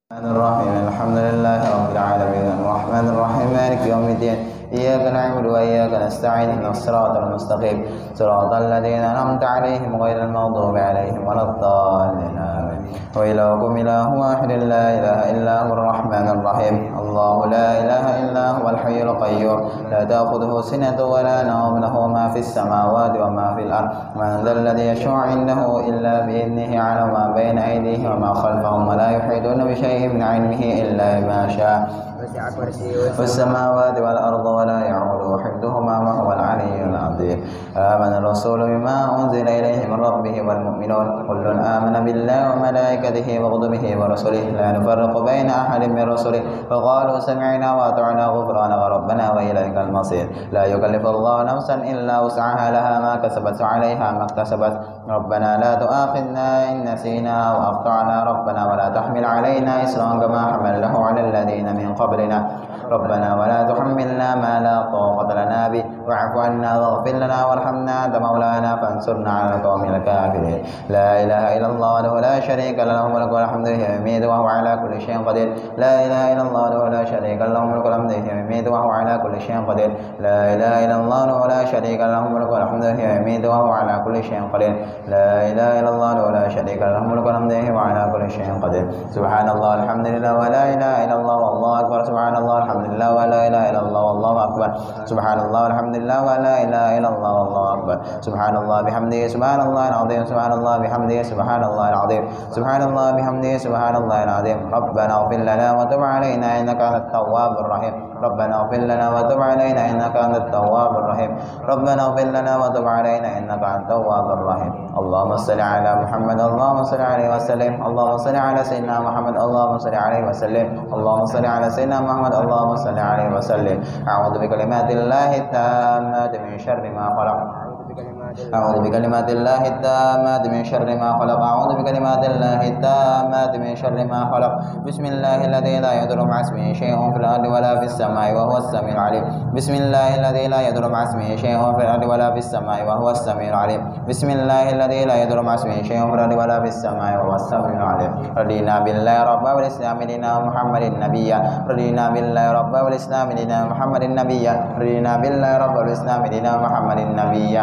الرحمن الرحيم الحمد لله رب العالمين الرحمن الرحيم مالك يوم الدين إياك نعبد وإياك نستعين اهدنا الصراط المستقيم صراط الذين أنعمت عليهم غير المغضوب عليهم ولا الضالين آمين وإلهكم إله واحد لا إله إلا هو الرحمن الرحيم الله لا إله إلا هو الحي القيوم لا تأخذه سنة ولا نوم له ما في السماوات وما في الأرض من ذا الذي يشفع عنده إلا بإذنه يعلم ما بين أيديهم وما خلفهم ولا يحيطون بشيء من علمه إلا بما شاء في السماوات والأرض ولا يعود حفظهما وهو العلي العظيم آمن الرسول بما أنزل إليه من ربه والمؤمنون كل آمن بالله وملائكته وكتبه ورسله لا نفرق بين أحد من رسله وقالوا سمعنا وأطعنا غفرانك ربنا وإليك المصير لا يكلف الله نفسا إلا وسعها لها ما كسبت وعليها ما اكتسبت ربنا لا تؤاخذنا إن نسينا أو أخطأنا ربنا ولا تحمل علينا إصرا كما حمله على الذين من قبلنا ربنا ولا تحملنا ما لا طاقة لنا به واعف عنا واغفر لنا وارحمنا أنت مولانا فانصرنا على القوم الكافرين لا إله إلا الله وحده لا شريك له له الملك والحمد لله يميت وهو على كل شيء قدير لا إله إلا الله وحده لا شريك له له الملك والحمد لله يميت وهو على كل شيء قدير لا إله إلا الله وحده لا شريك له له الملك والحمد لله يميت وهو على كل شيء قدير لا إله إلا الله وحده لا شريك له له الملك والحمد لله وعلى كل شيء قدير سبحان الله الحمد لله ولا إله إلا الله والله أكبر سبحان الله الحمد لله ولا إله إلا الله والله أكبر سبحان الله الحمد لله ولا إله إلا الله والله أكبر سبحان الله بحمده سبحان الله العظيم سبحان الله بحمده سبحان الله العظيم سبحان الله بحمده سبحان الله العظيم ربنا اغفر لنا وتب علينا إنك أنت التواب الرحيم ربنا اغفر لنا وتب علينا إنك أنت التواب الرحيم ربنا اغفر لنا وتب علينا إنك أنت التواب الرحيم اللهم صل على محمد اللهم صل عليه وسلم اللهم صل على سيدنا محمد اللهم صل عليه وسلم اللهم صل على سيدنا محمد اللهم صل عليه وسلم أعوذ بكلمات الله التامات من شر ما خلق أعوذ بكلمات الله التامات من شر ما خلق أعوذ بكلمات الله التامات من شر ما خلق بسم الله الذي لا يضر مع اسمه شيء في الأرض ولا في السماء وهو السميع العليم بسم الله الذي لا يضر مع اسمه شيء في الأرض ولا في السماء وهو السميع العليم بسم الله الذي لا يضر مع اسمه شيء في الأرض ولا في السماء وهو السميع العليم رضينا بالله ربا والإسلام دينا ومحمد النبي رضينا بالله ربا والإسلام دينا ومحمد النبي رضينا بالله ربا والإسلام دينا ومحمد النبي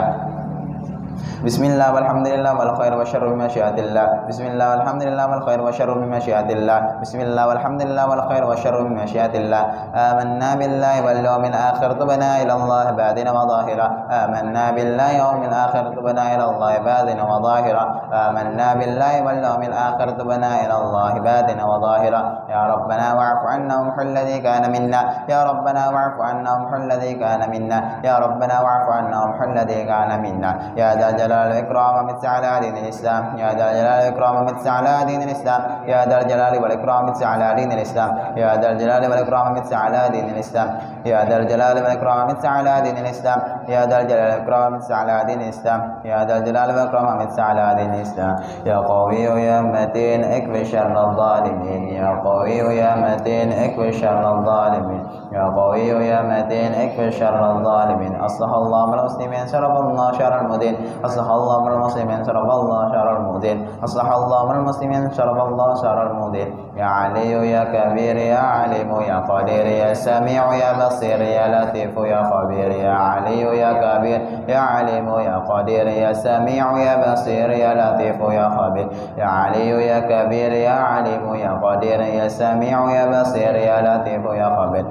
بسم الله والحمد لله والخير والشر بمشيئة الله بسم الله والحمد لله والخير والشر بمشيئة الله بسم الله والحمد لله والخير والشر بمشيئة الله آمنا بالله واليوم الآخر تبنا إلى الله باطنا وظاهرا آمنا بالله واليوم الآخر تبنا إلى الله باطنا وظاهرا آمنا بالله واليوم الآخر تبنا إلى الله باطنا وظاهرا يا ربنا واعف عنا وامح الذي كان منا يا ربنا واعف عنا وامح الذي كان منا يا ربنا واعف عنا وامح الذي كان منا يا ذا الجلال والإكرام مت على دين الإسلام يا ذا الجلال والإكرام مت على دين الإسلام يا ذا الجلال والإكرام مت على دين الإسلام يا ذا الجلال والإكرام مت على دين الإسلام يا ذا الجلال والإكرام مت على دين الإسلام يا ذا الجلال والإكرام مت على دين الإسلام يا ذا الجلال والإكرام مت على دين الإسلام يا قوي يا متين اكفي شر الظالمين يا قوي يا متين اكفي شر الظالمين يا قوي يا متين اكفي شر الظالمين أصلح الله من المسلمين شرف الله شر المدين أصلح الله من المسلمين شرف الله شر المدين أصلح الله من المسلمين شرف الله شر المدين يا علي يا كبير يا عليم يا قدير يا سميع يا بصير يا لطيف يا خبير يا علي يا كبير يا عليم يا قدير يا سميع يا بصير يا لطيف يا خبير يا علي يا كبير يا عليم يا قدير يا سميع يا بصير يا لطيف يا خبير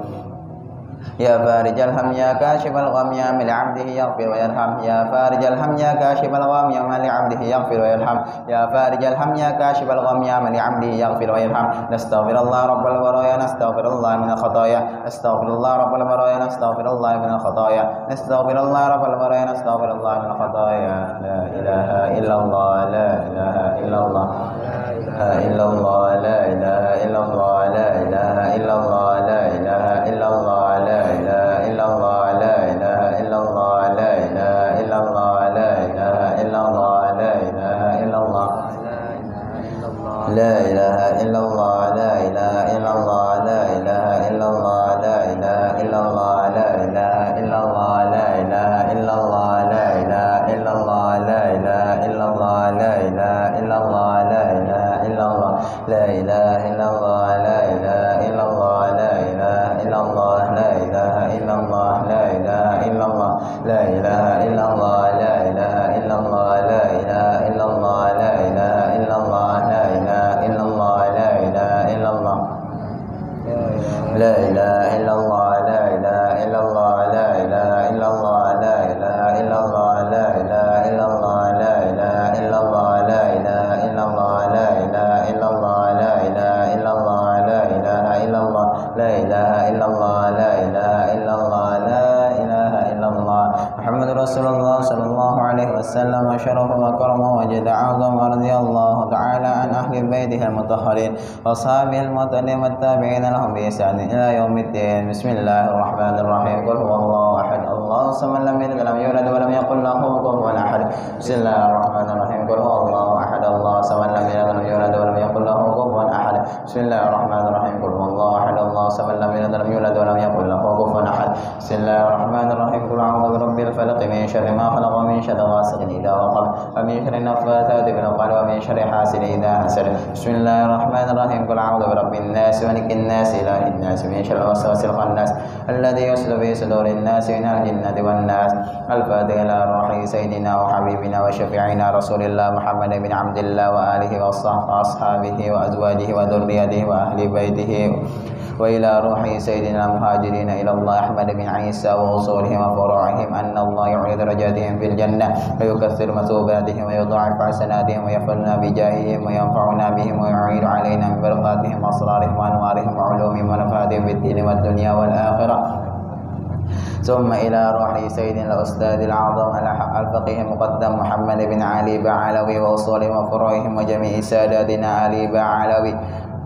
يا فارج الهم يا كاشف الغم يا من لعبده يغفر ويرحم يا فارج الهم يا كاشف الغم يا من لعبده يغفر ويرحم يا فارج الهم يا كاشف الغم يا من لعبده يغفر ويرحم نستغفر الله رب البرايا نستغفر الله من الخطايا نستغفر الله رب البرايا نستغفر الله من الخطايا نستغفر الله رب البرايا نستغفر الله من الخطايا لا إله إلا الله لا إله إلا الله لا إلا الله لا إله إلا الله لا إله إلا الله لا إله إلا الله لا إله إلا الله لا إله إلا الله لا إله إلا الله لا إله إلا الله لا إله إلا الله لا إله إلا الله لا إله إلا الله لا إله إلا الله لا إله إلا الله لا إله إلا الله لا إله إلا الله لا إله إلا الله لا إله إلا الله لا إله إلا الله لا إله إلا الله لا إله إلا الله لا وسلم ورضي الله تعالى عن أهل بيته المطهرين وأصحابه المهتدين والتابعين لهم بإحسان إلى يوم الدين. بسم الله الرحمن الرحيم. قل هو الله أحد الله الصمد لم يلد ولم يولد ولم يكن له كفوا أحد. بسم الله الرحمن الرحيم. قل هو الله أحد الله الصمد لم يلد ولم يولد ولم يكن له كفوا أحد. بسم الله الرحمن الرحيم. قل هو الله أحد الله الصمد لم يلد ولم يولد ولم يكن له كفوا أحد. بسم الله الرحمن الرحيم. قل أعوذ برب الفلق من شر ما خلق ومن شر غاسق إذا وقب ومن شر النفاثات في العقد ومن شر حاسد إذا حسد. بسم الله الرحمن الرحيم. قل أعوذ برب الناس ملك الناس إله الناس من شر الوسواس الخناس الذي يوسوس في صدور الناس من الجنة والناس. الفاتحة إلى روح سيدنا وحبيبنا وشفيعنا رسول الله محمد بن عبد الله وآله وأصحابه وأزواجه وذريته وأهل بيته وإلى روح سيدنا المهاجرين إلى الله أحمد بن عيسى وأصولهم وفروعهم أن الله يعلي درجاتهم في الجنة ويكثر مثوباتهم ويضاعف حسناتهم ويغفرنا بجاههم وينفعنا بهم ويعيد علينا من بركاتهم وأسرارهم وأنوارهم وعلومهم ونفعاتهم في الدين والدنيا والآخرة. ثم إلى روح سيدنا الأستاذ الأعظم الفقيه المقدم محمد بن علي بعلوي وأصولهم وفروعهم وجميع ساداتنا علي بعلوي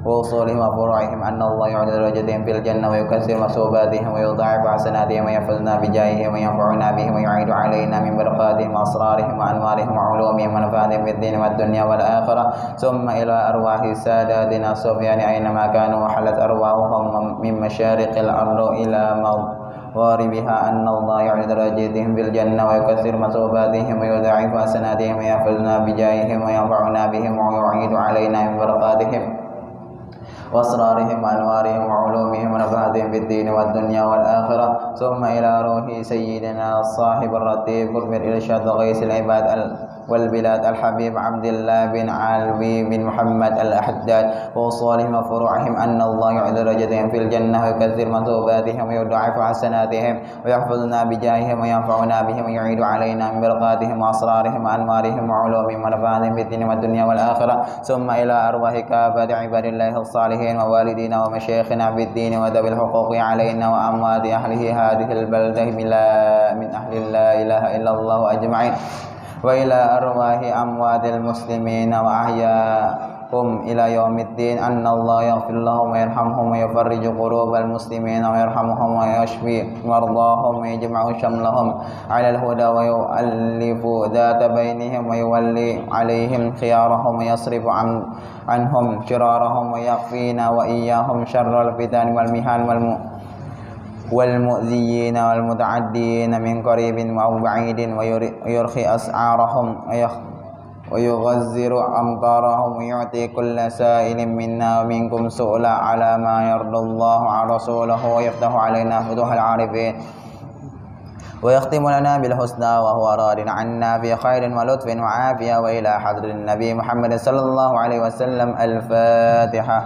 وأصولهم وفروعهم أن الله يعلي درجتهم في الجنة ويكثر مثوباتهم ويضاعف حسناتهم ويحفظنا بجاههم وينفعنا بهم ويعيد علينا من بركاتهم وأسرارهم وأنوارهم وعلومهم ونفعاتهم في الدين والدنيا والآخرة. ثم إلى أرواح ساداتنا الصوفيان أينما كانوا وحلت أرواحهم من مشارق الأرض إلى مغاربها أن الله يعلي درجاتهم في الجنة ويكثر مثوباتهم ويضاعف حسناتهم ويحفظنا بجاههم وينفعنا بهم ويعيد علينا من بركاتهم وأسرارهم وأنوارهم وعلومهم ونفعاتهم في الدين والدنيا والآخرة. ثم إلى روح سيدنا صاحب الرتيب قطب الإرشاد وغيث العباد والبلاد الحبيب عبد الله بن علوي بن محمد الأحداد وأصولهم وفروعهم أن الله يعلي درجتهم في الجنة ويكثر مثوباتهم ويضاعف حسناتهم ويحفظنا بجاههم وينفعنا بهم ويعيد علينا من بركاتهم وأسرارهم وأنوارهم وعلومهم ونفعاتهم في الدين والدنيا والآخرة. ثم إلى أرواح كافة عباد الله الصالحين ووالدينا ومشايخنا في الدين وذوي الحقوق علينا وأموات أهله هذه البلدة من أهل لا إله إلا الله أجمعين. وإلى أرواح أموات المسلمين وأحياهم إلى يوم الدين أن الله يغفر لهم ويرحمهم ويفرج قلوب المسلمين ويرحمهم ويشفي مرضاهم ويجمع شملهم على الهدى ويؤلف ذات بينهم ويولي عليهم خيارهم ويصرف عنهم شرارهم ويكفينا وإياهم شر الفتن والمحن والمؤذيين والمتعدين من قريب أو بعيد ويرخي أسعارهم ويغزر أمطارهم ويعطي كل سائل منا ومنكم سؤلا على ما يرضى الله عن رسوله ويفتح علينا فتوح العارفين ويختم لنا بالحسنى وهو راض عنا في خير ولطف وعافية. وإلى حضر النبي محمد صلى الله عليه وسلم. الفاتحة.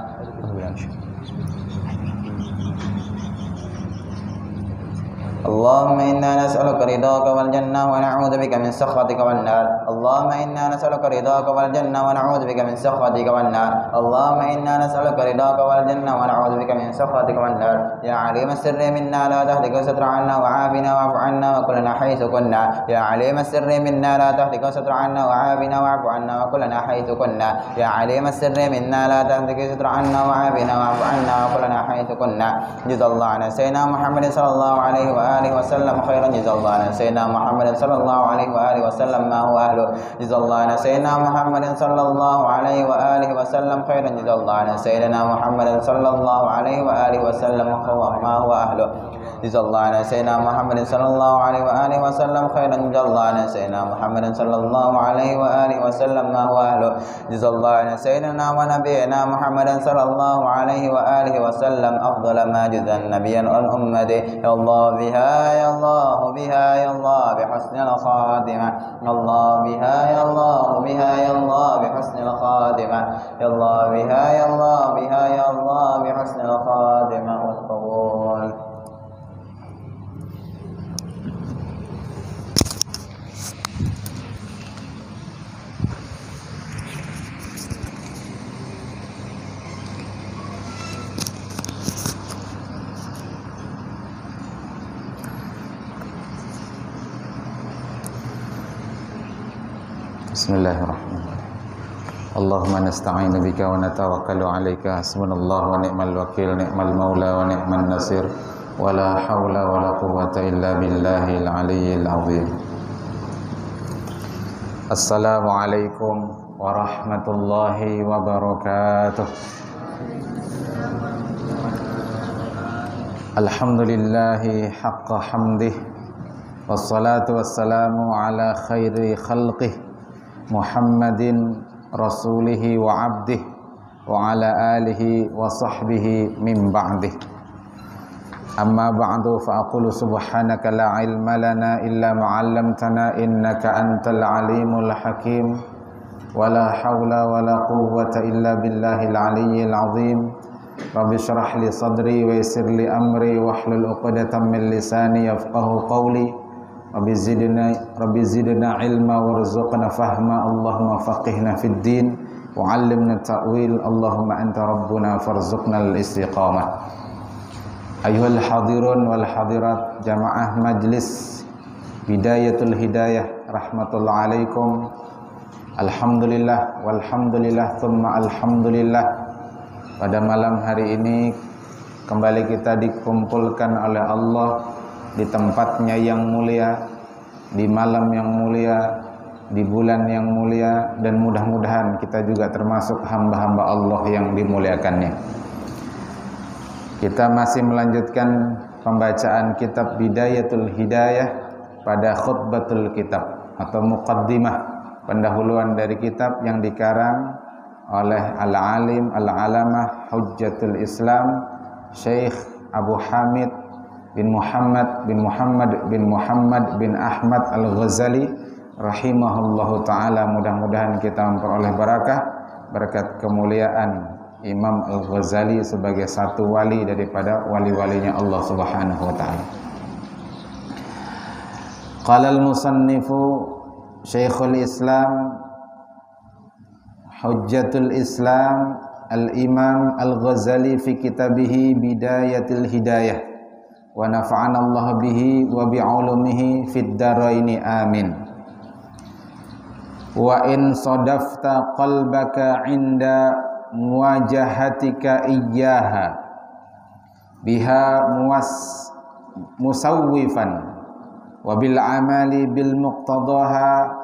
اللهم إنا نسألك رضاك والجنة ونعوذ بك من سخطك والنار. اللهم إنا نسألك رضاك والجنة ونعوذ بك من سخطك والنار. اللهم إنا نسألك رضاك والجنة ونعوذ بك من سخطك والنار. يا عليم السر منا لا تهلك ستر عنا وعافنا واعف عنا وكلنا حيث كنا. يا عليم السر منا لا تهلك ستر عنا وعافنا واعف عنا وكلنا حيث كنا. يا عليم السر منا لا تهلك ستر عنا وعافنا واعف عنا وكلنا حيث كنا. جزا الله عن سيدنا محمد صلى الله عليه وآله وسلم خيرا. جزا الله عن سيدنا محمد صلى الله عليه وآله وسلم ما هو أهله. جزا الله عن سيدنا محمد صلى الله عليه وآله وسلم خيرا. جزا الله عن سيدنا محمد صلى الله عليه وآله وسلم ما هو أهله. جزا الله عن سيدنا محمد صلى الله عليه وآله وسلم خيرا. جزا الله عن سيدنا محمد صلى الله عليه وآله وسلم ما هو أهله. جزا الله عن سيدنا ونبينا محمد صلى الله عليه وآله وسلم أفضل ما جزا النبي والأمة. يا الله بها يا الله بها يا الله بحسن الخاتمة. يا الله بها يا الله بها يا الله بحسن الخاتمة. يا الله بها يا الله بها يا الله بحسن الخاتمة والقبول. بسم الله الرحمن الرحيم. Allahumma nasta'inu bika wa natawakkalu 'alaika hasbunallahu wa ni'mal wakil ni'mal maula wa ni'man nasir wa la haula wa la quwwata illa billahil aliyyil azim. Assalamualaikum warahmatullahi wabarakatuh. Alhamdulillahi haqqa hamdih wassalatu wassalamu ala khairi khalqih Muhammadin rasulihi wa abdih wa ala alihi wa sahbihi min ba'dih. Amma ba'du fa aqulu subhanaka la ilma lana illa ma 'allamtana innaka antal alimul hakim wa la hawla wa la quwwata illa billahil aliyyil azim. Rabbi shrah li sadri wa yassir li amri wahlul 'uqdatam min lisani yafqahu qawli. Rabbi zidna ilma warzuqna fahma. Allahumma faqihna fid din wa 'allimna ta'wil. Allahumma anta rabbuna farzuqna al-istiqamah. Ayyuhal hadirun wal hadirat jamaah majlis Bidayatul Hidayah, rahmatullah alaikum. Alhamdulillah walhamdulillah thumma alhamdulillah. Pada malam hari ini kembali kita dikumpulkan oleh Allah di tempatnya yang mulia, di malam yang mulia, di bulan yang mulia, dan mudah-mudahan kita juga termasuk hamba-hamba Allah yang dimuliakannya. Kita masih melanjutkan pembacaan kitab Bidayatul Hidayah pada khutbatul kitab atau muqaddimah, pendahuluan dari kitab yang dikarang oleh al-alim al-alamah Hujjatul Islam Syekh Abu Hamid bin Muhammad bin Muhammad bin Muhammad bin Ahmad Al-Ghazali rahimahullahu ta'ala. Mudah-mudahan kita memperoleh berkat kemuliaan Imam Al-Ghazali sebagai satu wali daripada wali-walinya Allah subhanahu wa ta'ala. Qala al-musannifu Syekhul Islam Hujjatul Islam Al-Imam Al-Ghazali fi kitabihi Bidayatul Hidayah wa nafa'ana Allah bihi wa bi'ulumihi fid daraini amin. Wa in sadafta qalbaka 'inda muwajahatika iyyaha biha musawwifan wa bil amali bil muqtadaha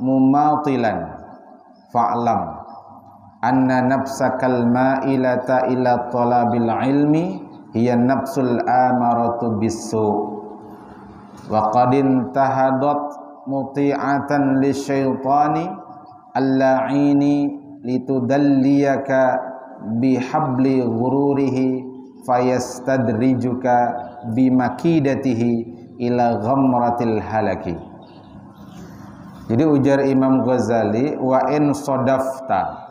mumatilan fa'lam anna nafsakal ma'ilata ila talabil ilmi hiya nafsul amaratu bisu wa qad intahadat muti'atan lisyaitani al-la'ini litudalliyaka bihabli ghururihi fayastadrijuka bimakidatihi ila ghamratil halaki. Jadi ujar Imam Ghazali, wa in sodafta,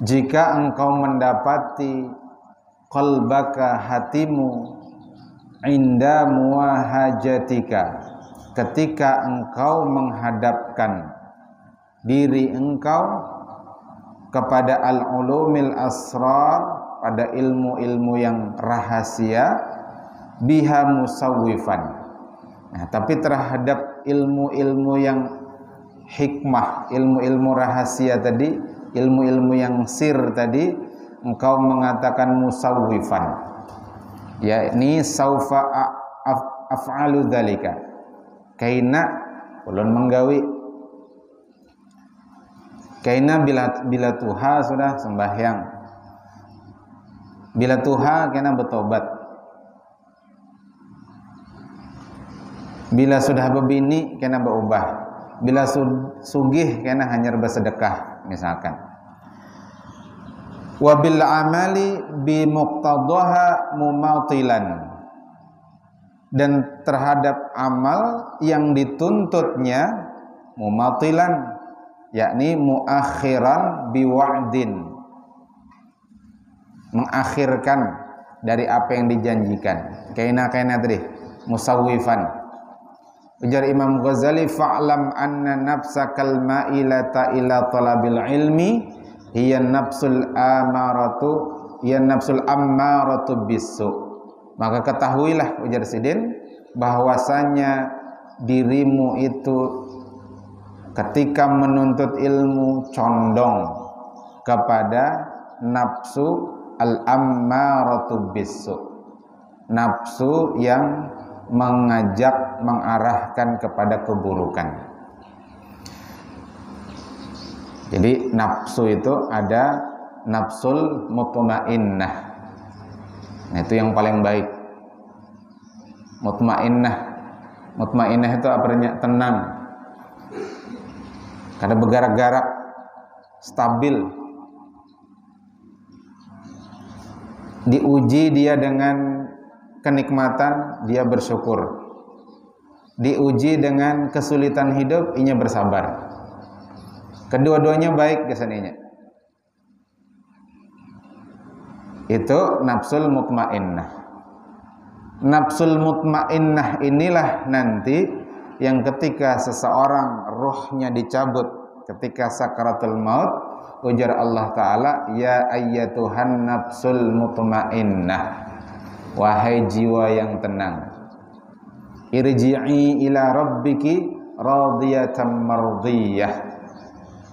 jika engkau mendapati qalbaka hatimu inda muwahajatika, ketika engkau menghadapkan diri engkau kepada al-ulumil asrar, pada ilmu-ilmu yang rahasia, biha musawwifan. Nah, tapi terhadap ilmu-ilmu yang hikmah, ilmu-ilmu rahasia tadi, ilmu-ilmu yang sir tadi, engkau mengatakan musawwifan, yakni saufa af'alu dzalika, kaina ulun menggawi, kaina bila tuha sudah sembahyang, bila tuha kena bertobat, bila sudah bebini kena berubah, bila sugih kena hanyar bersedekah misalkan. Wa bil amali bi muqtadaha mumatilan, dan terhadap amal yang dituntutnya mumatilan, yakni muakhiran bi wa'din, mengakhirkan dari apa yang dijanjikan. Kaina tadi musawwifan. Ujar Imam Ghazali, fa'lam anna nafsakal ma'ilata ila talabil ilmi hiya nafsul ammaratu bisu. Maka ketahuilah, ujar Sidin, bahwasanya dirimu itu ketika menuntut ilmu condong kepada nafsu al-ammaratu bisu, nafsu yang mengajak, mengarahkan kepada keburukan. Jadi nafsu itu ada nafsul mutmainnah. Nah, itu yang paling baik. Mutmainnah itu artinya tenang. Karena bergerak-gerak, stabil. Diuji dia dengan kenikmatan, dia bersyukur. Diuji dengan kesulitan hidup, ia bersabar. Kedua-duanya baik kesannya. Itu nafsul mutmainnah. Nafsul mutmainnah inilah nanti yang ketika seseorang ruhnya dicabut ketika sakaratul maut, ujar Allah Ta'ala, ya ayyatuhan nafsul mutmainnah, wahai jiwa yang tenang, irji'i ila rabbiki radiyatan mardiyah,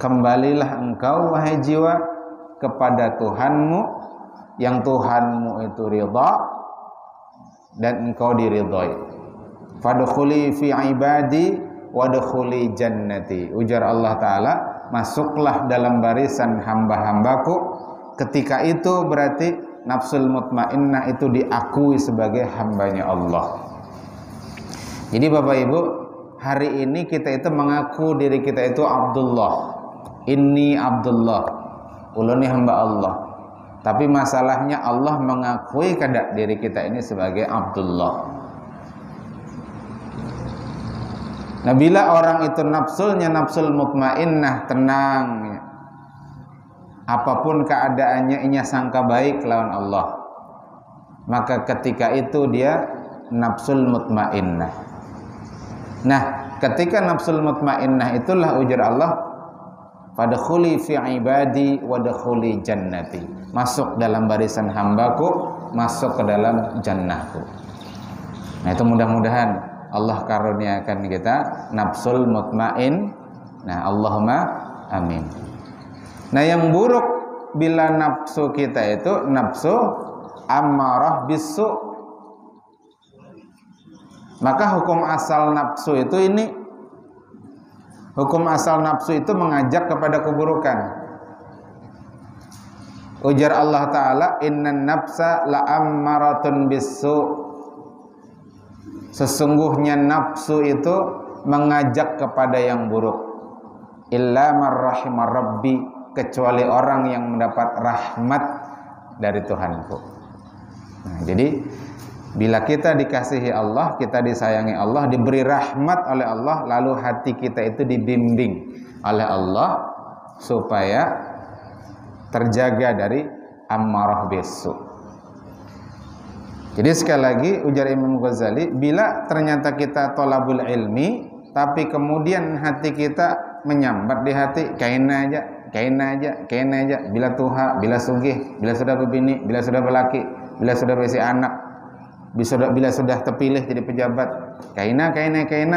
kembalilah engkau wahai jiwa kepada Tuhanmu, yang Tuhanmu itu ridha dan engkau diridhai. Fadkhuli fi ibadi wadkhuli jannati, ujar Allah Ta'ala, masuklah dalam barisan hamba-hambaku. Ketika itu berarti nafsul mutmainnah itu diakui sebagai hambanya Allah. Jadi Bapak Ibu, hari ini kita itu mengaku diri kita itu Abdullah. Inni Abdullah, ulun hamba Allah. Tapi masalahnya Allah mengakui kada diri kita ini sebagai Abdullah. Nah, bila orang itu nafsulnya nafsul mutmainnah, tenang, apapun keadaannya ia sangka baik lawan Allah, maka ketika itu dia nafsul mutmainnah. Nah, ketika nafsul mutmainnah itulah ujar Allah, fadkhuli fi ibadi wadkhuli jannati, masuk dalam barisan hambaku, masuk ke dalam jannahku. Nah, itu mudah-mudahan Allah karuniakan kita nafsul mutmain. Nah, Allahumma amin. Nah, yang buruk bila nafsu kita itu nafsu ammarah bisu, maka hukum asal nafsu itu ini, hukum asal nafsu itu mengajak kepada keburukan. Ujar Allah Ta'ala, innan nafsa la'ammaratun bisu, sesungguhnya nafsu itu mengajak kepada yang buruk. Illa marrahimar rabbi, kecuali orang yang mendapat rahmat dari Tuhanku. Nah, jadi bila kita dikasihi Allah, kita disayangi Allah, diberi rahmat oleh Allah, lalu hati kita itu dibimbing oleh Allah supaya terjaga dari ammarah bisu. Jadi sekali lagi ujar Imam Ghazali, bila ternyata kita tolabul ilmi, tapi kemudian hati kita menyambat di hati, kaina aja, bila tuha, bila sugih, bila sudah berbini, bila sudah berlaki, bila sudah berisi anak, bila sudah terpilih jadi pejabat, kaina,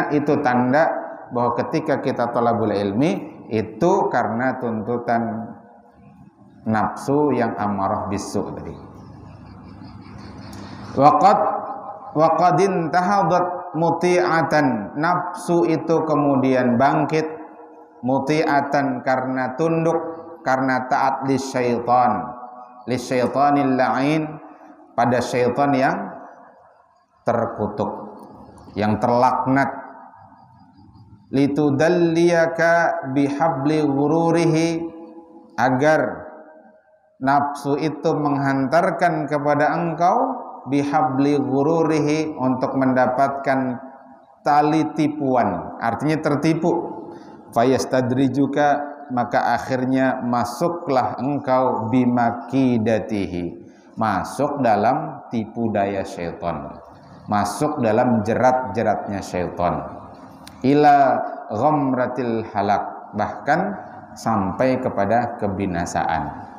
itu tanda bahwa ketika kita tolabul ilmi, itu karena tuntutan nafsu yang amarah bisu tadi. Waqadin tahadat muti'atan, nafsu itu kemudian bangkit muti'atan karena tunduk, karena taat lisyaitanil la'in, pada syaitan yang terkutuk, yang terlaknat. Litudalliyaka bihabli ghururihi, agar nafsu itu menghantarkan kepada engkau bihabli ghururihi, untuk mendapatkan tali tipuan, artinya tertipu. Fayastadrijuka, maka akhirnya masuklah engkau bimakidatihi, masuk dalam tipu daya syaitan, masuk dalam jerat-jeratnya syaitan, ila ghamratil halak, bahkan sampai kepada kebinasaan.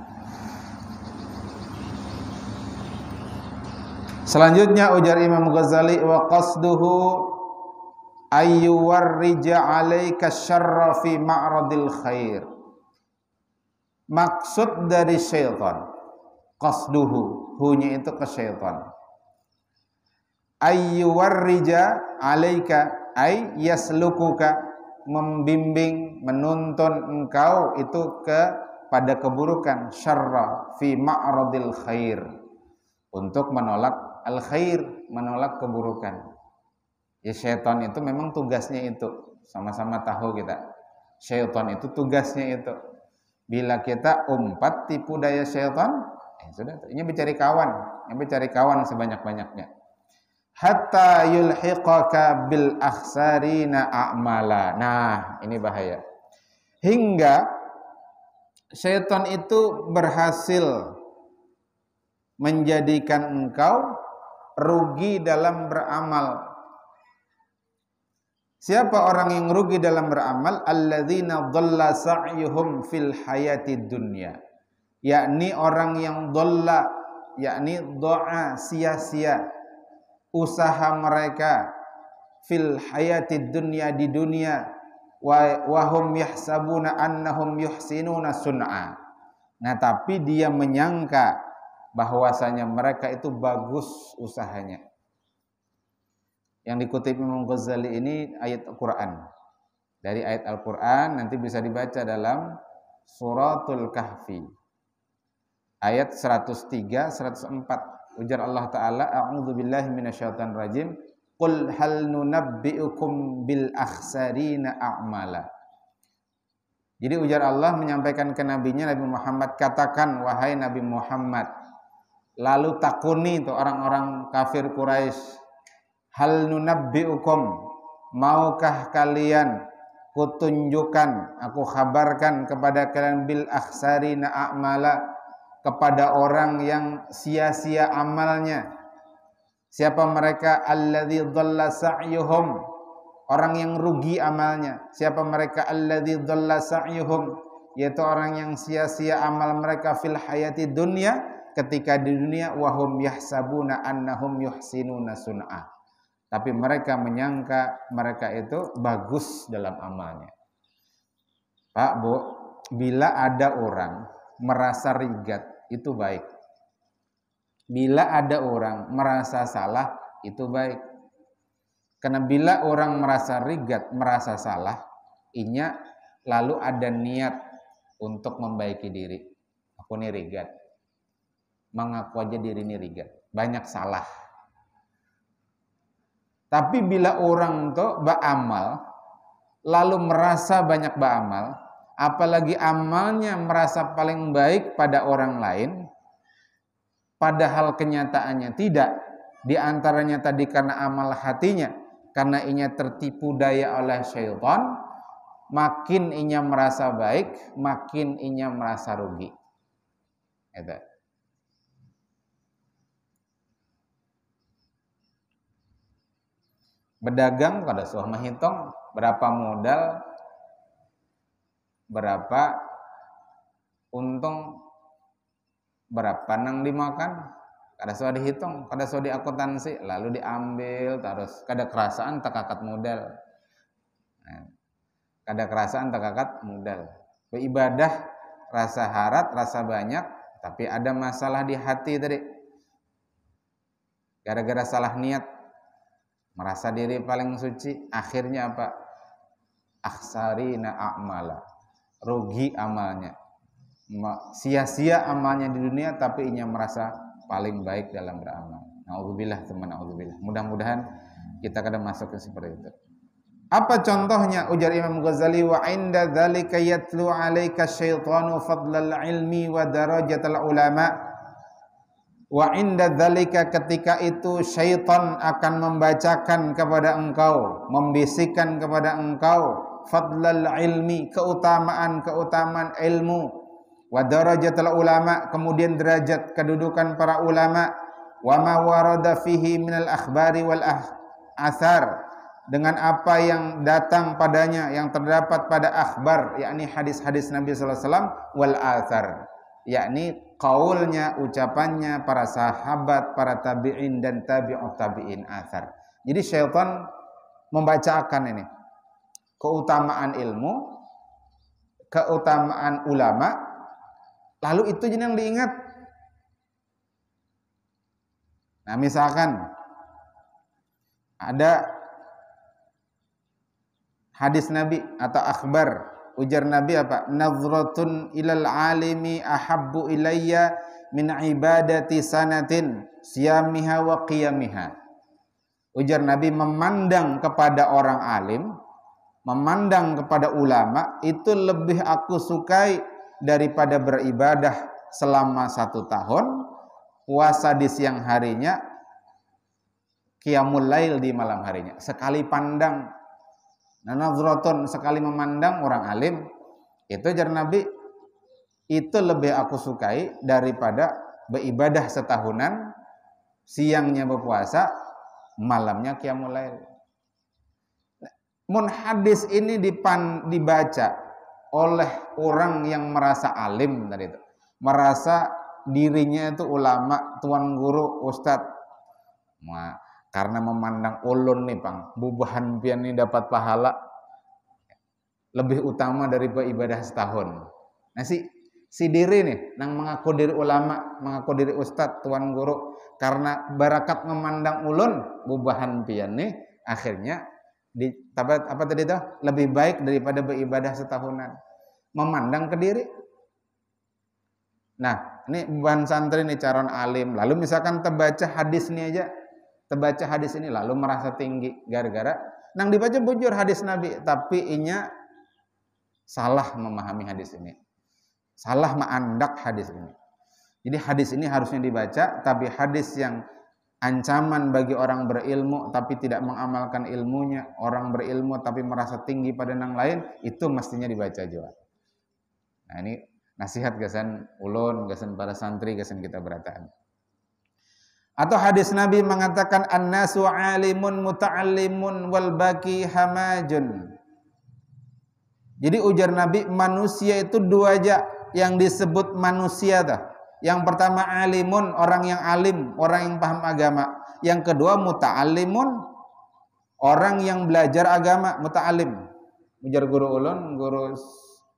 Selanjutnya ujar Imam Ghazali, wa qasduhu ayyuwarrija 'alaika syarra fi ma'radil khair. Maksud dari syaitan, qasduhu, hunya itu ke syaitan. Ayyuwarrija 'alaika ay yaslukuka, membimbing, menuntun engkau itu pada keburukan, syarra fi ma'radil khair, untuk menolak al khair, menolak keburukan. Ya syaitan itu memang tugasnya itu, sama-sama tahu kita. Syaitan itu tugasnya itu. Bila kita umpat tipu daya syaitan, sudah, ini mencari kawan sebanyak-banyaknya. Hatta yulhiqaka bil akhsarina a'mala. Nah, ini bahaya. Hingga syaitan itu berhasil menjadikan engkau rugi dalam beramal. Siapa orang yang rugi dalam beramal? Alladzina dhalla sa'yuhum fil hayatid dunya. Yakni orang yang dhalla, yakni doa, sia-sia usaha mereka fil hayatid dunya, di dunia, wa hum yahsabuna annahum yuhsinuna sun'a. Nah, tapi dia menyangka bahwasanya mereka itu bagus usahanya. Yang dikutip Imam Ghazali ini ayat Al-Quran. Dari ayat Al-Quran nanti bisa dibaca dalam Suratul Kahfi. Ayat 103, 104. Ujar Allah Ta'ala, a'udzu billahi minasyaitonir rajim. Qul hal nunabbi'ukum bil akhsarina a'mala. Jadi ujar Allah menyampaikan ke nabinya Nabi Muhammad, katakan wahai Nabi Muhammad, lalu takuni itu orang-orang kafir Quraisy, hal nunabbi'ukum, maukah kalian kutunjukkan, aku kabarkan kepada kalian bil akhsarina a'mala, kepada orang yang sia-sia amalnya. Siapa mereka? Alladzi dhalla sa'yuhum, orang yang rugi amalnya. Siapa mereka? Alladzi dhalla sa'yuhum, yaitu orang yang sia-sia amal mereka fil hayati dunya, ketika di dunia, wahum yahsabuna annahum yuhsinuna sun'a, tapi mereka menyangka mereka itu bagus dalam amalnya. Pak, Bu, bila ada orang merasa rigat, itu baik. Bila ada orang merasa salah, itu baik. Karena bila orang merasa rigat, merasa salah, inya lalu ada niat untuk membaiki diri. Aku ini rigat, mengaku aja diri ini rigat, banyak salah. Tapi bila orang tuh beramal, lalu merasa banyak beramal, apalagi amalnya merasa paling baik pada orang lain, padahal kenyataannya tidak. Di antaranya tadi karena amal hatinya, karena inya tertipu daya oleh syaitan, makin inya merasa baik, makin inya merasa rugi. Itu. Berdagang kada suah menghitung berapa modal, berapa untung, berapa nang dimakan, kada suah dihitung, kada suah diakuntansi, lalu diambil terus. Kada kerasaan tak akad modal. Kada kerasaan tak akad modal. Beribadah rasa harat, rasa banyak, tapi ada masalah di hati tadi. Gara-gara salah niat, merasa diri paling suci, akhirnya apa? Akhsarina a'mala, rugi amalnya, sia-sia amalnya di dunia, tapi inya merasa paling baik dalam beramal. Nauzubillah, teman, nauzubillah. Mudah-mudahan kita kadang masuk ke seperti itu. Apa contohnya? Ujar Imam Ghazali, wa inda dzalika yatlu 'alaika syaitanu fadlal ilmi wa darajatal ulama. Wa inda dzalika, ketika itu syaitan akan membacakan kepada engkau, membisikkan kepada engkau fadlal ilmi, keutamaan ilmu, wa darajatul ulama, kemudian derajat kedudukan para ulama, wa ma warada fihi minal akhbari wal athar, dengan apa yang datang padanya, yang terdapat pada akhbar, yakni hadis-hadis Nabi sallallahu alaihi wasallam, wal athar, yakni qaulnya, ucapannya para sahabat, para tabi'in dan tabi'ut tabi'in, athar. Jadi syaitan membacakan ini keutamaan ilmu, keutamaan ulama, lalu itu yang diingat. Nah, misalkan ada hadis Nabi atau akhbar, ujar Nabi apa? Nazratun ilal alimi ahabbu ilayya min ibadati sanatin siyamiha wa qiyamiha. Ujar Nabi, memandang kepada orang alim, memandang kepada ulama itu lebih aku sukai daripada beribadah selama 1 tahun, puasa di siang harinya, qiyamul lail di malam harinya. Sekali pandang, nazratun, sekali memandang orang alim, itu ujar Nabi, itu lebih aku sukai daripada beribadah setahunan, siangnya berpuasa, malamnya qiyamul lail. Mun hadis ini dibaca oleh orang yang merasa alim tadi itu, merasa dirinya itu ulama, tuan guru, ustadz. Nah, karena memandang ulun nih Pang, bubahan pian ini dapat pahala lebih utama dari beribadah setahun. Nah si diri nih nang mengaku diri ulama, mengaku diri ustadz, tuan guru, karena barakat memandang ulun bubahan pian nih, akhirnya apa tadi itu lebih baik daripada beribadah setahunan, memandang ke diri. Nah, ini bubahan santri nih calon alim, lalu misalkan terbaca hadis ini aja, terbaca hadis ini lalu merasa tinggi gara-gara nang dibaca bujur hadis Nabi, tapi inya salah memahami hadis ini, salah mengandak hadis ini. Jadi hadis ini harusnya dibaca, tapi hadis yang ancaman bagi orang berilmu tapi tidak mengamalkan ilmunya, orang berilmu tapi merasa tinggi pada nang lain, itu mestinya dibaca juga. Nah, ini nasihat gasan ulun, gasan para santri, gasan kita berataan. Atau hadis Nabi mengatakan annasu alimun muta'allimun wal baqi hamajun. Jadi ujar Nabi, manusia itu 2 aja yang disebut manusia dah. Yang pertama alimun, orang yang alim, orang yang paham agama. Yang kedua muta'allimun, orang yang belajar agama, muta'allim. Ujar guru ulun, guru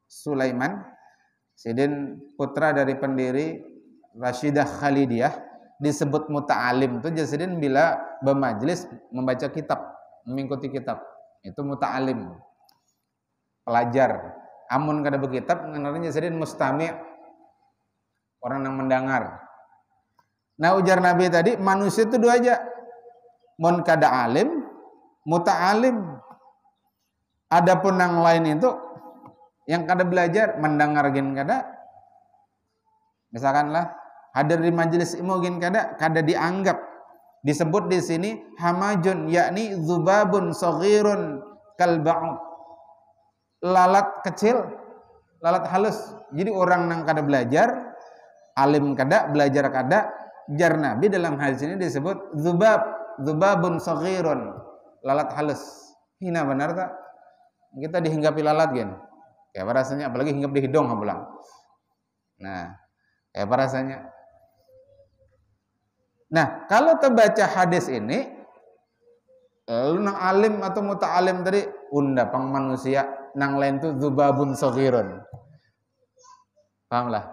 Sulaiman Sidin, putra dari pendiri Rashidah Khalidiyah, disebut muta'alim itu Jasidin bila bermajlis membaca kitab, mengikuti kitab, itu muta'alim, pelajar. Amun kada berkitab ngarana Jasidin mustami', orang yang mendengar. Nah, ujar Nabi tadi, manusia itu 2 aja, mun kada alim, muta'alim. Adapun yang lain itu yang kada belajar, mendengar gin kada. Misalkanlah hadir di majelis ilmu gin kada dianggap. Disebut di sini hamajun, yakni dzubabun saghirun kal ba'ud. Lalat kecil, lalat halus. Jadi orang nang kada belajar, alim kada, belajar kada, jar Nabi dalam hadis ini disebut dzubabun saghirun, lalat halus. Hina benar tak? Kita dihinggapi lalat gen. Kayak apa rasanya, apalagi hinggap di hidung pulang. Nah, kayak apa rasanya? Nah, kalau terbaca hadis ini, lalu nang alim atau muta'alim tadi undapang manusia, nang lain itu dzubabun saghirun. Pahamlah?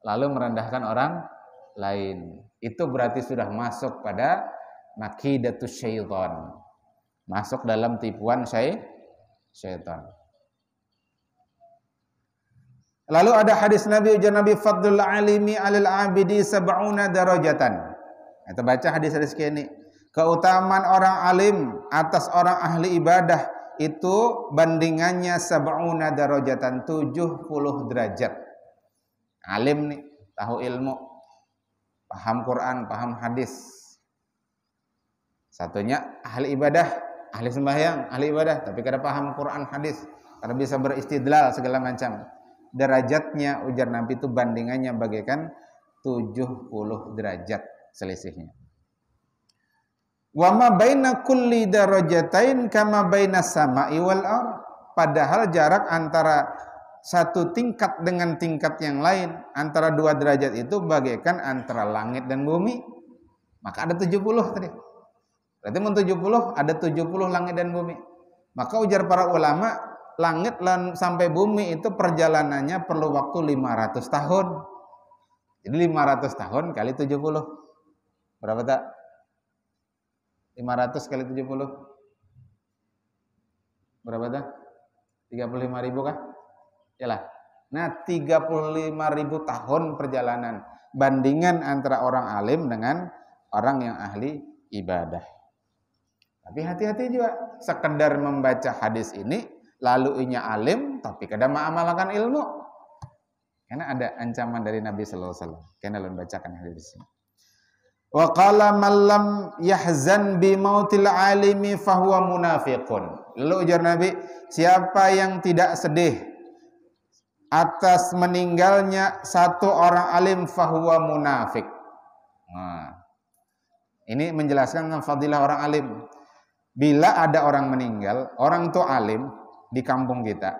Lalu merendahkan orang lain. Itu berarti sudah masuk pada makidatus syaitan. Masuk dalam tipuan syaitan. Lalu ada hadis Nabi, ujar Nabi, fadlul alimi alil abidi sab'una darajatan. Kita baca hadis-hadis ini. Keutamaan orang alim atas orang ahli ibadah itu bandingannya sab'una darajatan, 70 derajat. Alim nih, tahu ilmu, paham Quran, paham hadis. Satunya ahli ibadah, ahli sembahyang, ahli ibadah, tapi kada paham Quran, hadis, kada bisa beristidlal segala macam. Derajatnya ujar Nabi itu bandingannya bagaikan 70 derajat selisihnya. Wa ma baina kulli darajatain kama baina sama'i wal ardh. Padahal jarak antara satu tingkat dengan tingkat yang lain, antara 2 derajat itu bagaikan antara langit dan bumi. Maka ada 70 tadi. Berarti mun 70 ada 70 langit dan bumi. Maka ujar para ulama, langit sampai bumi itu perjalanannya perlu waktu 500 tahun. Jadi 500 tahun kali 70. Berapa tak? 500 kali 70. Berapa tak? 35.000 kah? Yalah. Nah, 35.000 tahun perjalanan. Bandingan antara orang alim dengan orang yang ahli ibadah. Tapi hati-hati juga. Sekedar membaca hadis ini, lalu inya alim, tapi kadang mengamalkan ilmu. Karena ada ancaman dari Nabi sallallahu alaihi wasallam. Karena lalu bacakan hadis ini. Wa qala man lam yahzan bi mautil alimi fahuwa munafiqun. Lalu ujar Nabi, siapa yang tidak sedih atas meninggalnya satu orang alim fahuwa munafik. Nah, ini menjelaskan tentang fadilah orang alim. Bila ada orang meninggal, orang itu alim di kampung kita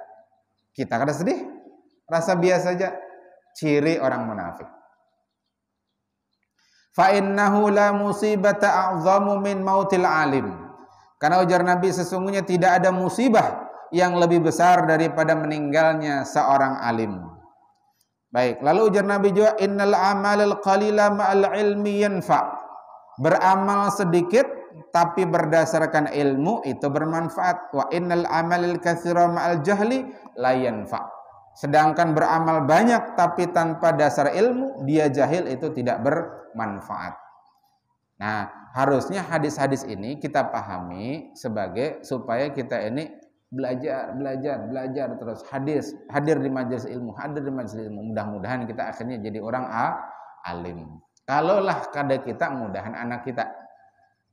kada sedih, rasa biasa saja. Ciri orang munafik. Fa innahu la musibata a'zamu min mautil alim. Karena ujar Nabi, sesungguhnya tidak ada musibah yang lebih besar daripada meninggalnya seorang alim. Baik, lalu ujar Nabi juga, innal amalal qalila ma'al ilmi yanfa. Beramal sedikit tapi berdasarkan ilmu itu bermanfaat. Wa innal amalal katsira ma'al jahli la yanfa. Sedangkan beramal banyak tapi tanpa dasar ilmu, dia jahil, itu tidak bermanfaat. Nah, harusnya hadis-hadis ini kita pahami sebagai supaya kita ini belajar terus hadir di majelis ilmu. Mudah-mudahan kita akhirnya jadi orang alim. Kalaulah kada kita, mudahan anak kita.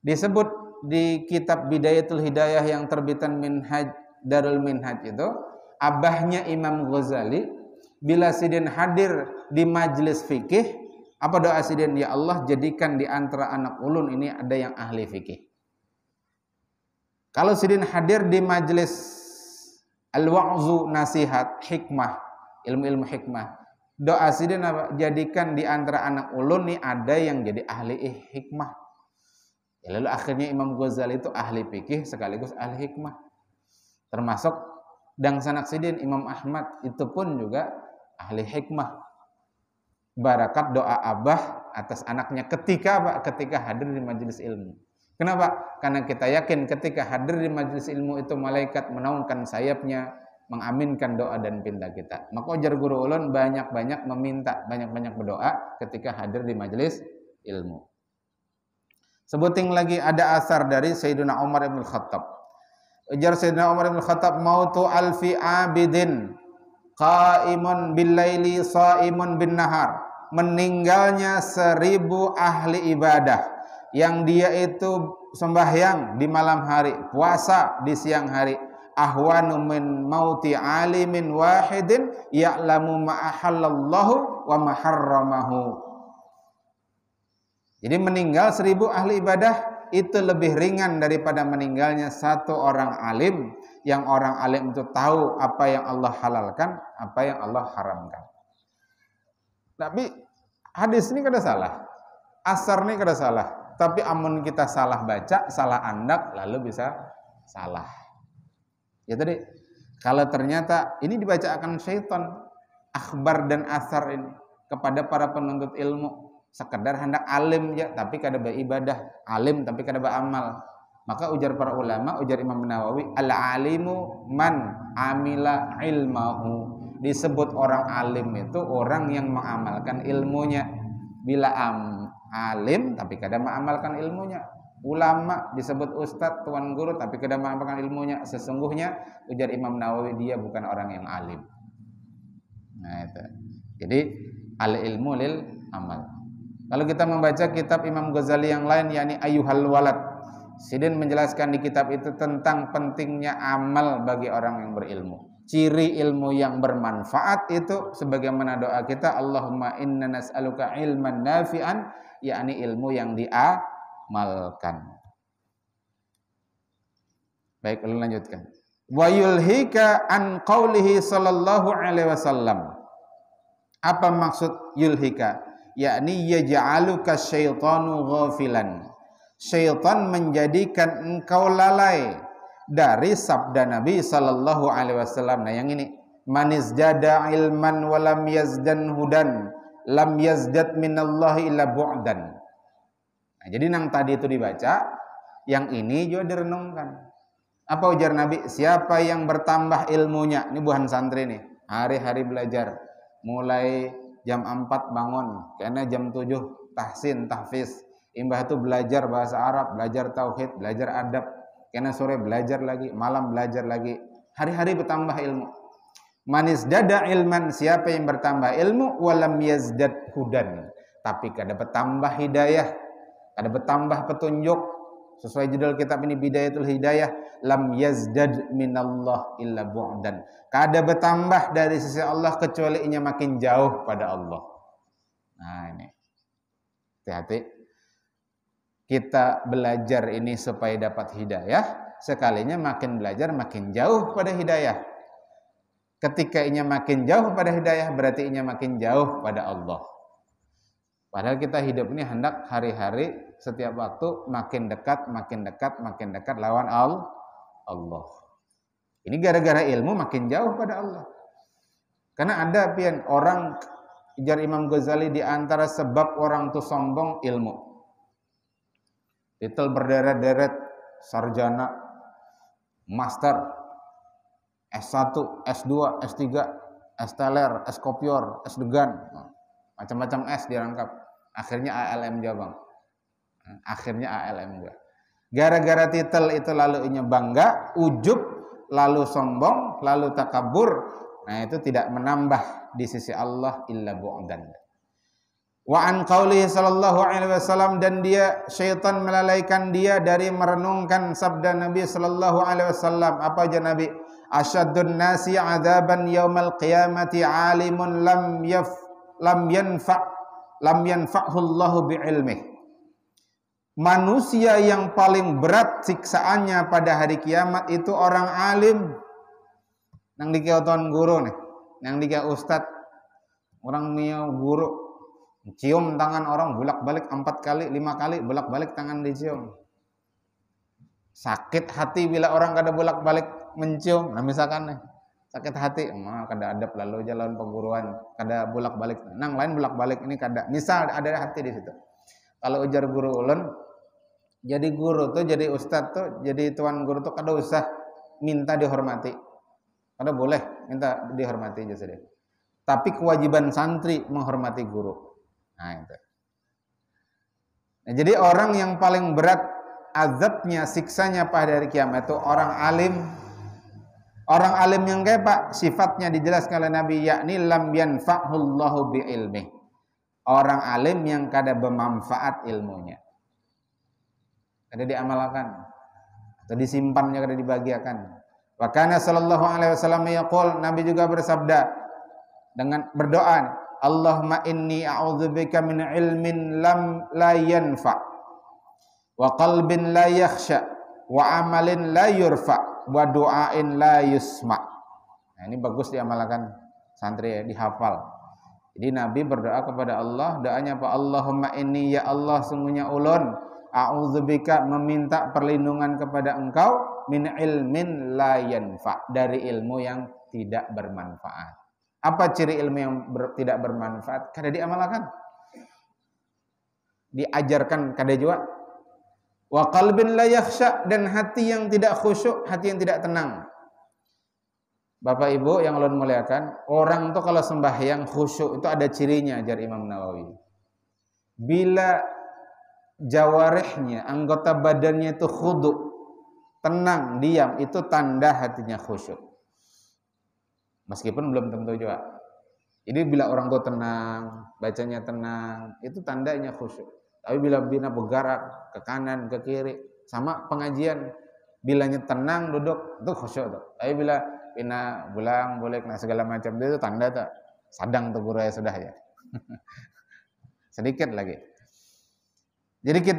Disebut di kitab Bidayatul Hidayah yang terbitan Minhaj Darul Minhaj itu, abahnya Imam Ghazali bila sidin hadir di majelis fikih, apa doa sidin? Ya Allah, jadikan di antara anak ulun ini ada yang ahli fikih. Kalau sidin hadir di majelis al-wa'zu, nasihat, hikmah, ilmu-ilmu hikmah, doa sidin apa? Jadikan di antara anak ulun ini ada yang jadi ahli hikmah. Ya, lalu akhirnya Imam Ghazali itu ahli fikih sekaligus ahli hikmah. Termasuk dan sanak sidin Imam Ahmad itu pun juga ahli hikmah. Barakat doa abah atas anaknya ketika hadir di majelis ilmu. Kenapa? Karena kita yakin ketika hadir di majelis ilmu itu malaikat menaungkan sayapnya, mengaminkan doa dan pinta kita. Maka ujar guru ulun banyak-banyak meminta, banyak-banyak berdoa ketika hadir di majelis ilmu. Sebuting lagi ada asar dari Sayyidina Umar bin Khattab. Ujar Sayyidina Umar bin Khattab, mautu alfi abidin qaimun bil laili shaimun bin nahar. Meninggalnya 1000 ahli ibadah yang dia itu sembahyang di malam hari, puasa di siang hari, ahwanu min mauti alimin wahidin ya'lamu ma ahallallahu wa ma harramahu. Jadi meninggal 1000 ahli ibadah itu lebih ringan daripada meninggalnya satu orang alim, yang orang alim itu tahu apa yang Allah halalkan, apa yang Allah haramkan. Tapi hadis ini kada salah, asar ini kada salah. Tapi amun kita salah baca, salah andak, lalu bisa salah. Ya tadi, kalau ternyata ini dibacakan syaitan, akhbar dan asar ini kepada para penuntut ilmu, sekedar hendak alim ya, tapi kada beribadah, alim tapi kada beramal. Maka ujar para ulama, ujar Imam Nawawi, al-alimu man amila ilmahu. Disebut orang alim itu orang yang mengamalkan ilmunya. Bila alim tapi kada mengamalkan ilmunya. Ulama disebut ustadz, tuan guru, tapi kada mengamalkan ilmunya. Sesungguhnya ujar Imam Nawawi, dia bukan orang yang alim. Nah itu. Jadi al-ilmu lil amal. Kalau kita membaca kitab Imam Ghazali yang lain, yakni Ayyuhal Walad, sidin menjelaskan di kitab itu tentang pentingnya amal bagi orang yang berilmu. Ciri ilmu yang bermanfaat itu sebagaimana doa kita, Allahumma inna nas'aluka ilman nafi'an, yakni ilmu yang diamalkan. Baik, lalu lanjutkan. Wa yulhika an qawlihi sallallahu alaihi wasallam. Apa maksud yulhika? Yakni yaj'aluka syaitanu ghafilan. syaitan menjadikan engkau lalai dari sabda Nabi sallallahu alaihi wasallam. Nah, yang ini, manizdada ilman wa lam yazdan hudan, lam yazdad minallahi illa bu'dan. Nah, jadi yang tadi itu dibaca, yang ini juga direnungkan. Apa ujar Nabi? Siapa yang bertambah ilmunya, ini buhan santri nih, hari-hari belajar, mulai jam 4 bangun, karena jam 7 tahsin, tahfiz, imbah itu belajar bahasa Arab, belajar tauhid, belajar adab, karena sore belajar lagi, malam belajar lagi, hari-hari bertambah ilmu. Manis dada ilman, siapa yang bertambah ilmu, walam yazdad hudan, tapi kada bertambah hidayah, kada bertambah petunjuk. Sesuai judul kitab ini, Bidayatul Hidayah, lam yazdad minallah illa bu'dan, kada bertambah dari sisi Allah kecuali inya makin jauh pada Allah. Nah, ini hati-hati kita belajar ini supaya dapat hidayah. Sekalinya makin belajar makin jauh pada hidayah. Ketika inya makin jauh pada hidayah, berarti inya makin jauh pada Allah. Padahal kita hidup ini hendak hari-hari setiap waktu makin dekat, makin dekat, makin dekat lawan Allah. Ini gara-gara ilmu makin jauh pada Allah. Karena ada pian orang, ujar Imam Ghazali, di antara sebab orang itu sombong ilmu. Titel berderet-deret, sarjana, master, S1, S2, S3, S-teler, S-kopior, S-degan, macam-macam S dirangkap. Akhirnya ALM juga, Bang. Akhirnya ALM juga. Gara-gara titel itu lalu inya bangga, ujub, lalu sombong, lalu takabur. Nah, itu tidak menambah di sisi Allah illa bu'dan. Wa an qaulihi sallallahu alaihi wasallam, dan dia syaitan melalaikan dia dari merenungkan sabda Nabi sallallahu alaihi wasallam. Apa aja Nabi? Asyaddun nasi adzaban yaumal qiyamati alimun lam yanfa'hu Allahu bi'ilmih. Manusia yang paling berat siksaannya pada hari kiamat itu orang alim. Nang dikira tuan guru nih, nang dikira ustad, orang miau guru, cium tangan orang bolak-balik 4 kali, 5 kali bolak-balik tangan dicium. Sakit hati bila orang kada bolak-balik mencium. Nah, misalkan nih, sakit hati, kada adab lalu jalan perguruan, kada bolak-balik. Nang lain bolak-balik, ini kada. Misal ada hati di situ. Kalau ujar guru ulun, jadi guru tuh, jadi ustad tuh, jadi tuan guru tuh kada usah minta dihormati. Kada boleh minta dihormati aja saja. Tapi kewajiban santri menghormati guru. Nah, itu. Nah, jadi orang yang paling berat azabnya, siksanya pada hari kiamat itu orang alim. Orang alim yang kayak Pak, sifatnya dijelaskan oleh Nabi, yakni lam yanfa'hullahu bi'ilmih. Orang alim yang kada bermanfaat ilmunya. Kada diamalkan atau disimpannya, kada dibagiakan. Wa kana sallallahu alaihi wasallam yaqul, Nabi juga bersabda dengan berdoa, Allahumma inni a'udzubika min ilmin la yanfa' wa qalbin la yakhsha wa amalin la yurfa' wa du'ain la yusma'. Nah, ini bagus diamalkan santri ya, dihafal. Jadi Nabi berdoa kepada Allah, doanya apa? Allahumma inni, ya Allah, sungguhnya ulun a'udzubika, meminta perlindungan kepada Engkau, min ilmin la yanfa', dari ilmu yang tidak bermanfaat. Apa ciri ilmu yang tidak bermanfaat? Kada diamalkan, diajarkan kada juga. Wa qalbin la yakhsha, dan hati yang tidak khusyuk, hati yang tidak tenang. Bapak Ibu yang ulun muliakan, orang tuh kalau sembahyang khusyuk itu ada cirinya, ajar Imam Nawawi. Bila jawarihnya, anggota badannya itu khudu', tenang, diam, itu tanda hatinya khusyuk. Meskipun belum tentu juga. Jadi bila orang tuh tenang, bacanya tenang, itu tandanya khusyuk. Tapi bila bergerak ke kanan, ke kiri, sama pengajian, bilanya tenang duduk, itu khusyuk tuh. Tapi bila pina bulang, boleh kena segala macam, itu tanda tak sadang tuh guru ya sudah ya. Sedikit lagi. Jadi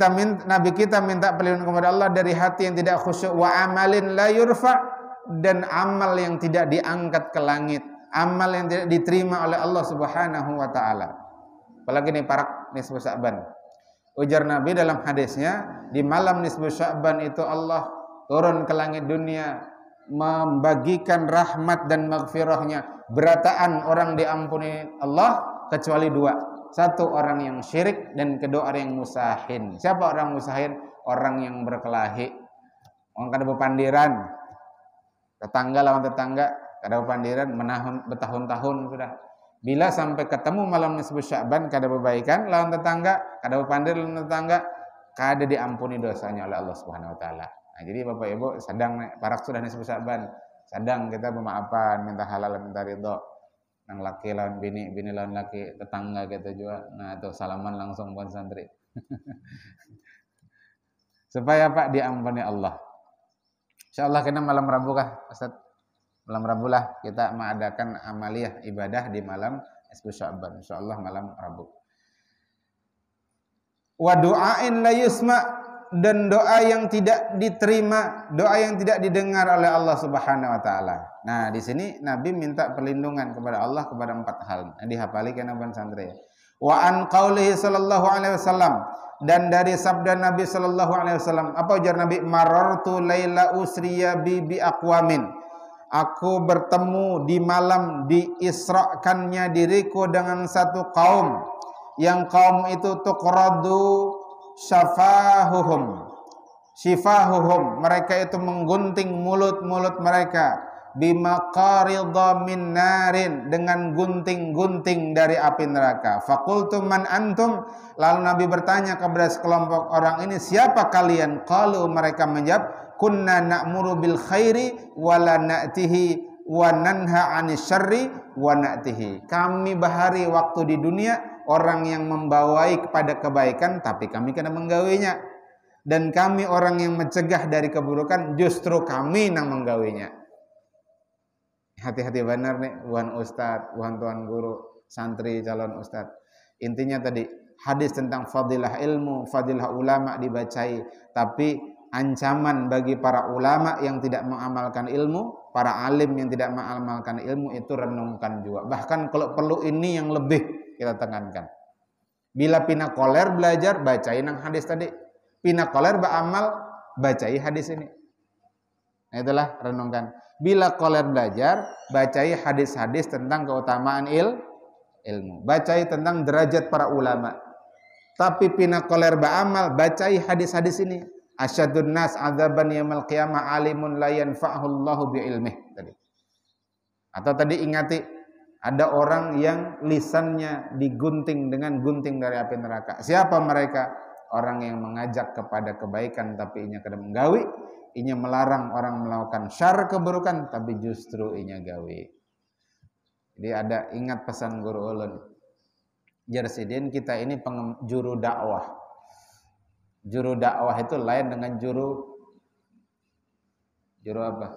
Nabi kita minta perlindungan kepada Allah dari hati yang tidak khusyuk, wa amalin la yurfa', dan amal yang tidak diangkat ke langit, amal yang tidak diterima oleh Allah Subhanahu wa taala. Apalagi nih parak nisfu Sa'ban. Ujar Nabi dalam hadisnya, di malam nisfu Sya'ban itu Allah turun ke langit dunia membagikan rahmat dan maghfirahnya. Berataan orang diampuni Allah kecuali dua. Satu orang yang syirik dan kedua orang yang musahin. Siapa orang musahin? Orang yang berkelahi. Orang kada bepandiran. Tetangga lawan tetangga kada bepandiran menahun bertahun-tahun sudah. Bila sampai ketemu malam nisfu Sya'ban kada berbaikan lawan tetangga, kada bepandir lawan tetangga, kada diampuni dosanya oleh Allah Subhanahu wa taala. Nah, jadi Bapak Ibu sedang parak sudah nisfu Sya'ban, sedang kita pemaafan, minta halal, minta ridho. Nang laki lawan bini, bini lawan laki, tetangga kita juga. Nah, itu salaman langsung buat santri. Supaya Pak diampuni Allah. Insyaallah kita malam Rabu kah, Ustaz? Malam Rabu lah kita mengadakan amaliyah ibadah di malam nisfu Sya'ban. Insyaallah malam Rabu. Wa du'ain la yusma, dan doa yang tidak diterima, doa yang tidak didengar oleh Allah Subhanahu wa taala. Nah, di sini Nabi minta perlindungan kepada Allah kepada 4 hal. Nah, dihafali kana ban santri. Wa an qaulihi sallallahu alaihi wasallam, dan dari sabda Nabi sallallahu alaihi wasallam, apa ujar Nabi? Marartu laila usriya bi aqwamin. Aku bertemu di malam diisrakannya diriku dengan satu kaum, yang kaum itu tuqradu syifahuhum, mereka itu menggunting mulut-mulut mereka, bimaqaridha min narin, dengan gunting-gunting dari api neraka. Faqultu man antum, lalu Nabi bertanya kepada sekelompok orang ini, siapa kalian? Qalu, mereka menjawab, kunna na'muru bil khairi wa la na'tihi wa nanha 'anil syarri wa na'tihi. Kami bahari waktu di dunia orang yang membawai kepada kebaikan tapi kami kena menggawinya, dan kami orang yang mencegah dari keburukan justru kami nang menggawinya. Hati-hati benar nih Wan Ustadz, Wan Tuan Guru, santri calon Ustadz. Intinya tadi hadis tentang fadilah ilmu, fadilah ulama dibacai, tapi ancaman bagi para ulama yang tidak mengamalkan ilmu, para alim yang tidak mengamalkan ilmu itu renungkan juga. Bahkan kalau perlu ini yang lebih kita tekankan. Bila pina koler belajar, bacain yang hadis tadi. Pina koler beramal, bacai hadis ini. Nah, itulah renungkan. Bila koler belajar, bacai hadis-hadis tentang keutamaan ilmu. Bacai tentang derajat para ulama. Tapi pina koler beramal, bacai hadis-hadis ini. Asyadun nas adzaban yaumil qiyamah alimun la yanfa'ullahu bi ilmih tadi. Atau tadi ingati, ada orang yang lisannya digunting dengan gunting dari api neraka. Siapa mereka? Orang yang mengajak kepada kebaikan tapi inya kada menggawi, inya melarang orang melakukan syar keburukan tapi justru inya gawi. Jadi ada, ingat pesan guru ulun. Jersidin kita ini juru dakwah. Juru dakwah itu lain dengan juru apa?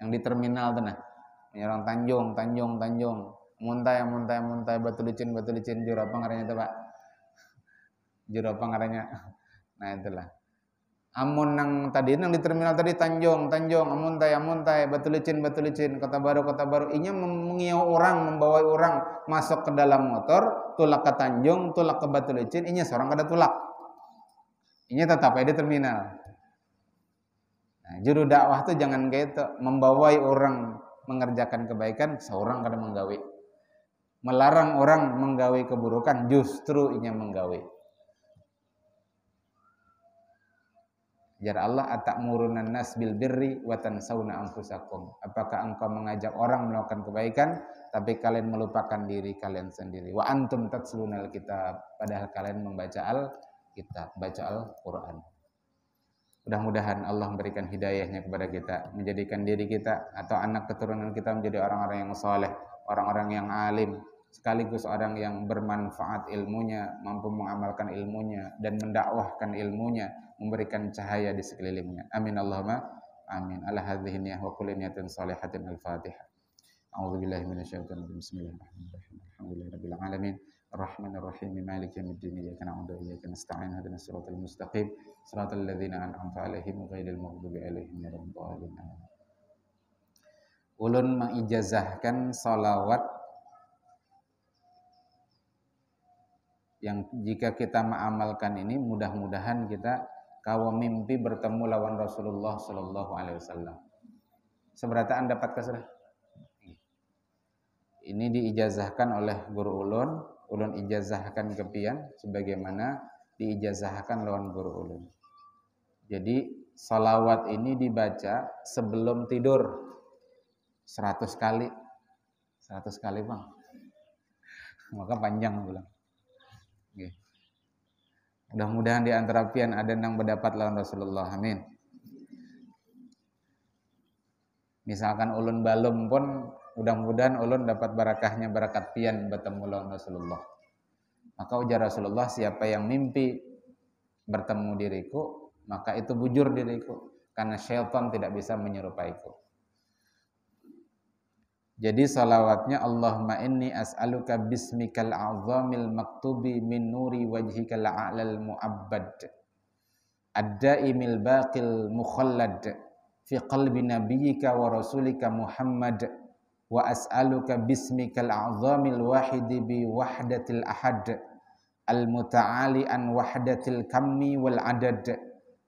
Yang di terminal tuh nah. Orang Tanjung. Muntai batu licin juru apa ngarannya itu, Pak? Juru apa ngarannya? Nah, itulah. Amun nang tadi nang di terminal tadi Tanjung, amuntai batu licin kota baru inya mengiau orang, membawa orang masuk ke dalam motor, tulak ke Tanjung, tulak ke batu licin, inya seorang kada tulak. Inya tetap ada di terminal. Nah, juru dakwah itu jangan gitu, membawai orang mengerjakan kebaikan, seorang kada menggawi. Melarang orang menggawi keburukan, justru inya menggawi. Jar Allah, atamuruna nas bil birri wa tansawna anfusakum. Apakah engkau mengajak orang melakukan kebaikan tapi kalian melupakan diri kalian sendiri? Wa antum tatslunal kitab, padahal kalian membaca kita baca Al-Quran. Mudah-mudahan Allah memberikan hidayahnya kepada kita, menjadikan diri kita atau anak keturunan kita menjadi orang-orang yang soleh, orang-orang yang alim, sekaligus orang yang bermanfaat ilmunya, mampu mengamalkan ilmunya dan mendakwahkan ilmunya, memberikan cahaya di sekelilingnya. Amin Allahumma amin. Ala hadhihi niyyah wa kulli niyatin shalihatin. Al-Fatihah. A'udzubillahi minasyaitonir rajim. Bismillahirrahmanirrahim. Alhamdulillahirabbil alamin. Ar-Rahmanir Rahim. Maliki yaumiddin. Iyyaka na'budu wa iyyaka nasta'in. Ihdinas siratal mustaqim. Siratal ladzina an'amta 'alaihim ghairil maghdubi 'alaihim waladdallin. Ulun mengijazahkan salawat yang jika kita mengamalkan ini mudah-mudahan kita kawa mimpi bertemu lawan Rasulullah sallallahu alaihi wasallam. Seberataan dapat kasrah. Ini diijazahkan oleh guru ulun ijazahkan ke pian sebagaimana diijazahkan lawan guru ulun. Jadi salawat ini dibaca sebelum tidur 100 kali. 100 kali, Bang. Maka panjang bilang. Okay. Mudah-mudahan di antara pian ada yang mendapat lawan Rasulullah. Amin. Misalkan ulun balum pun mudah-mudahan ulun dapat barakahnya barakat pian bertemu lawan Rasulullah. Maka ujar Rasulullah, siapa yang mimpi bertemu diriku, maka itu bujur diriku, karena syaitan tidak bisa menyerupaiku. Jadi salawatnya Allahumma inni as'aluka bismikal a'zamil maktubi min nuri wajhikal a'lal mu'abbad ad-daimil baqil mukhallad fi qalbi nabiyyika wa rasulika Muhammad wa as'aluka bismikal a'zamil wahidi bi wahdatil ahad al-muta'ali an wahdatil kammi wal adad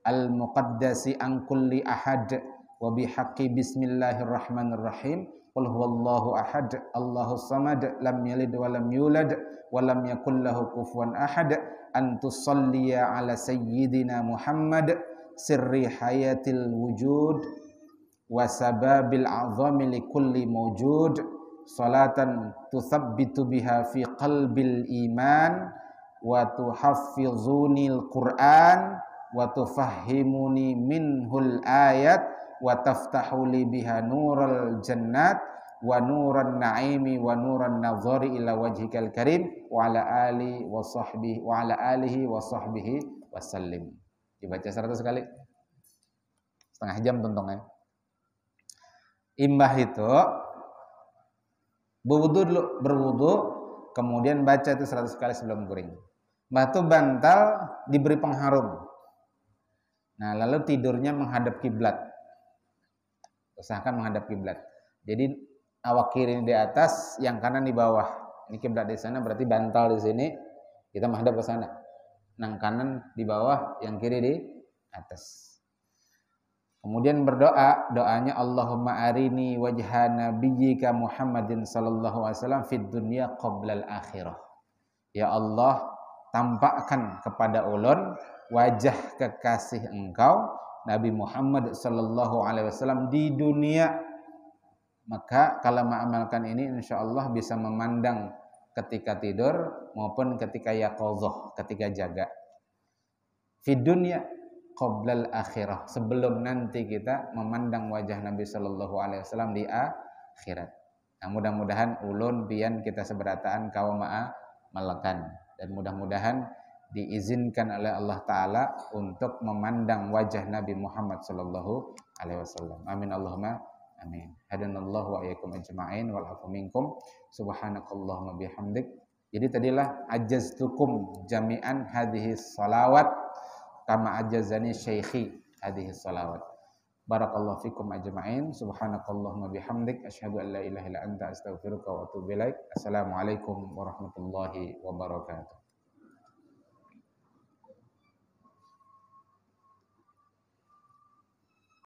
al-muqaddasi an kulli ahad wa bihaqqi bismillahirrahmanirrahim qul huwallahu ahad Allahus samad lam yalid wa lam yulad wa lam yakul lahu kufuwan ahad an tusalliya ala sayyidina Muhammad sirri hayatil wujud wa sababil a'zami li kulli mawjud salatan tuthabbitu biha fi qalbil iman wa tuhaffizunil Qur'an wa tufahhimuni minhul ayat wa taftahu li biha nural jannat wa nuran na'imi wa nuran nazari ila wajhikal karim wa ala alihi wa sahbihi wasallim. Dibaca 100 kali. Setengah jam tontongnya. Imbah itu berwudu, kemudian baca itu 100 kali sebelum guring. Batu bantal diberi pengharum. Nah, lalu tidurnya menghadap kiblat. Usahakan menghadap kiblat. Jadi awak kiri di atas, yang kanan di bawah. Ini kiblat di sana berarti bantal di sini, kita menghadap ke sana. Yang kanan di bawah, yang kiri di atas. Kemudian berdoa, doanya Allahumma arini wajha nabiyyika Muhammadin sallallahu alaihi wasallam fid dunya qablal akhirah. Ya Allah, tampakkan kepada ulun wajah kekasih Engkau Nabi Muhammad sallallahu alaihi wasallam di dunia. Maka kalau mengamalkan ini insyaallah bisa memandang ketika tidur maupun ketika yaqadzah, ketika jaga. Fi dunya qablal akhirah, sebelum nanti kita memandang wajah Nabi sallallahu alaihi wasallam di akhirat. Nah, mudah-mudahan ulun pian kita seberataan kaum melekan, dan mudah-mudahan diizinkan oleh Allah Ta'ala untuk memandang wajah Nabi Muhammad sallallahu alaihi wasallam. Amin Allahumma amin. Hadanallahu wa iyyakum ajma'in wal afu minkum. Subhanakallahumma bihamdik. Jadi tadilah ajaztukum jami'an hadhihi salawat kama ajazani syaikhi hadhihi salawat. Barakallahu fikum ajma'in. Subhanakallahumma bihamdik asyhadu an la ilaha illa anta astaghfiruka wa atubu ilaik. Assalamualaikum warahmatullahi wabarakatuh.